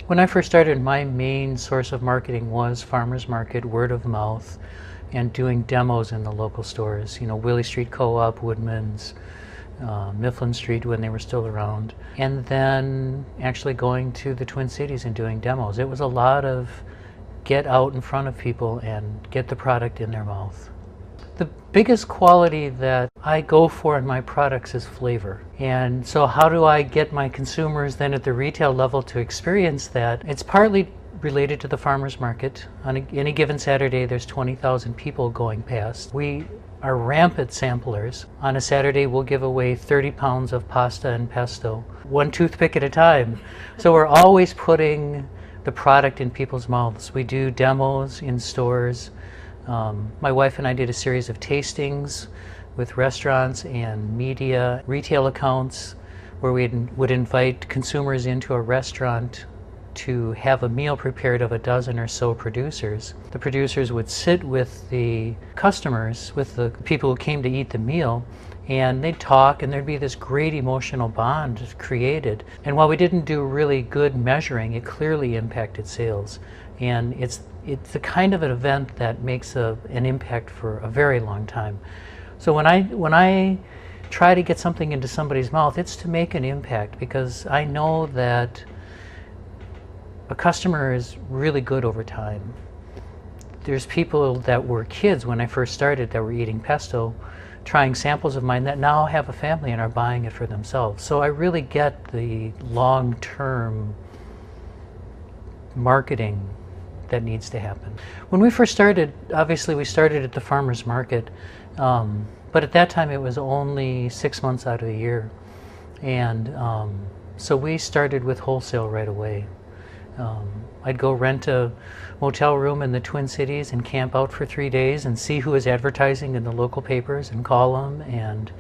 When I first started, my main source of marketing was farmers market, word of mouth, and doing demos in the local stores. You know, Willie Street Co-op, Woodman's, Mifflin Street when they were still around, and then actually going to the Twin Cities and doing demos. It was a lot of get out in front of people and get the product in their mouth. The biggest quality that I go for in my products is flavor. And so how do I get my consumers then at the retail level to experience that? It's partly related to the farmers market. On any given Saturday, there's 20,000 people going past. We are rampant samplers. On a Saturday, we'll give away 30 pounds of pasta and pesto, one toothpick at a time. So we're always putting the product in people's mouths. We do demos in stores. My wife and I did a series of tastings with restaurants and media, retail accounts, where we would invite consumers into a restaurant to have a meal prepared of a dozen or so producers. The producers would sit with the customers, with the people who came to eat the meal, and they'd talk, and there'd be this great emotional bond created. And while we didn't do really good measuring, it clearly impacted sales. And it's the kind of an event that makes an impact for a very long time. So when I try to get something into somebody's mouth, it's to make an impact, because I know that a customer is really good over time. There's people that were kids when I first started that were eating pesto, trying samples of mine, that now have a family and are buying it for themselves. So I really get the long-term marketing that needs to happen. When we first started, obviously we started at the farmers market, but at that time it was only 6 months out of the year. And so we started with wholesale right away. I'd go rent a motel room in the Twin Cities and camp out for 3 days and see who was advertising in the local papers and call them and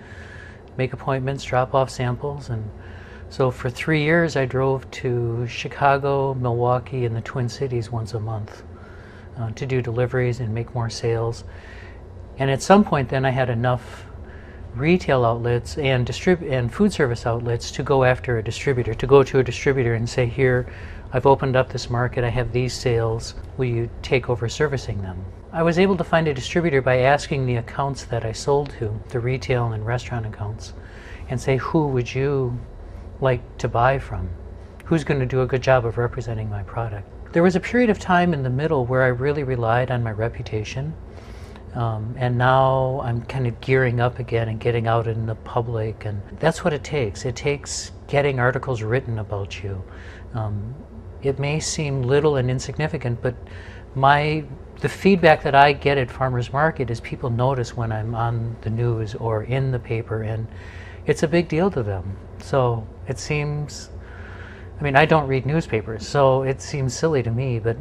make appointments, drop off samples. And so for 3 years I drove to Chicago, Milwaukee, and the Twin Cities once a month to do deliveries and make more sales. And at some point then I had enough retail outlets and food service outlets to go after a distributor, to go to a distributor and say, here, I've opened up this market, I have these sales, will you take over servicing them? I was able to find a distributor by asking the accounts that I sold to, the retail and restaurant accounts, and say, who would you like to buy from? Who's going to do a good job of representing my product? There was a period of time in the middle where I really relied on my reputation. And now I'm kind of gearing up again and getting out in the public, and that's what it takes. It takes getting articles written about you. It may seem little and insignificant, but the feedback that I get at farmers market is people notice when I'm on the news or in the paper, and it's a big deal to them. So it seems, I mean, I don't read newspapers, so it seems silly to me, but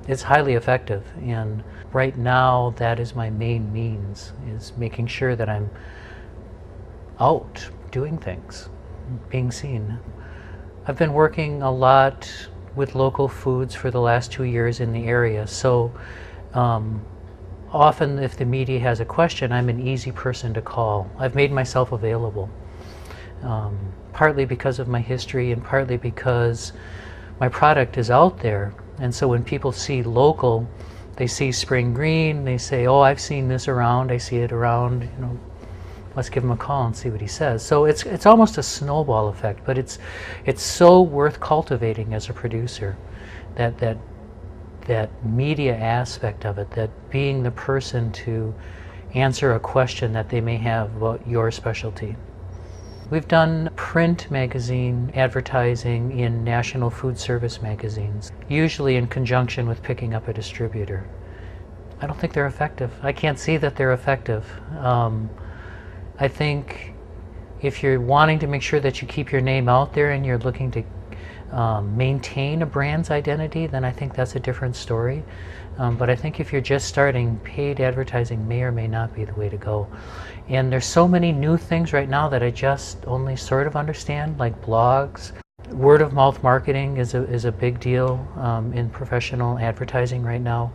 it's highly effective. And right now, that is my main means, is making sure that I'm out doing things, being seen. I've been working a lot with local foods for the last 2 years in the area, so often if the media has a question, I'm an easy person to call. I've made myself available, partly because of my history and partly because my product is out there. And so when people see local, they see Spring Green, they say, oh, I've seen this around, I see it around, you know, let's give him a call and see what he says. So it's almost a snowball effect, but it's so worth cultivating as a producer, that media aspect of it, that being the person to answer a question that they may have about your specialty. We've done print magazine advertising in national food service magazines, usually in conjunction with picking up a distributor. I don't think they're effective. I can't see that they're effective. I think if you're wanting to make sure that you keep your name out there and you're looking to maintain a brand's identity, then I think that's a different story. But I think if you're just starting, paid advertising may or may not be the way to go. And there's so many new things right now that I just only sort of understand, like blogs. Word of mouth marketing is a big deal in professional advertising right now.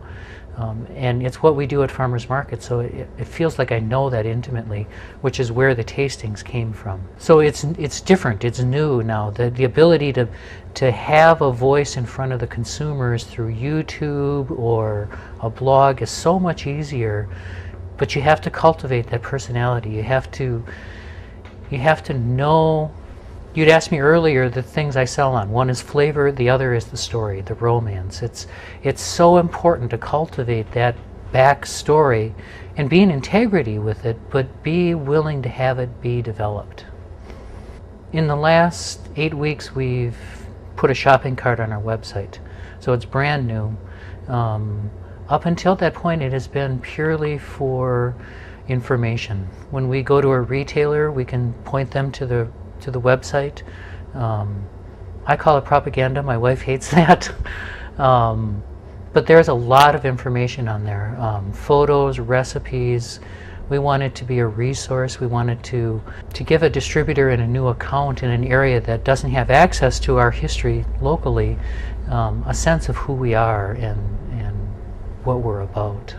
And it's what we do at farmers market, so it feels like I know that intimately, which is where the tastings came from. So it's different, it's new now. The ability to have a voice in front of the consumers through YouTube or a blog is so much easier, but you have to cultivate that personality. You have to know. You'd asked me earlier the things I sell on. One is flavor, the other is the story, the romance. It's so important to cultivate that backstory and be in integrity with it, but be willing to have it be developed. In the last 8 weeks, we've put a shopping cart on our website, so it's brand new. Up until that point, it has been purely for information. When we go to a retailer, we can point them to the website. I call it propaganda. My wife hates that. But there's a lot of information on there. Photos, recipes. We want it to be a resource. We wanted to give a distributor in a new account in an area that doesn't have access to our history locally, a sense of who we are and what we're about.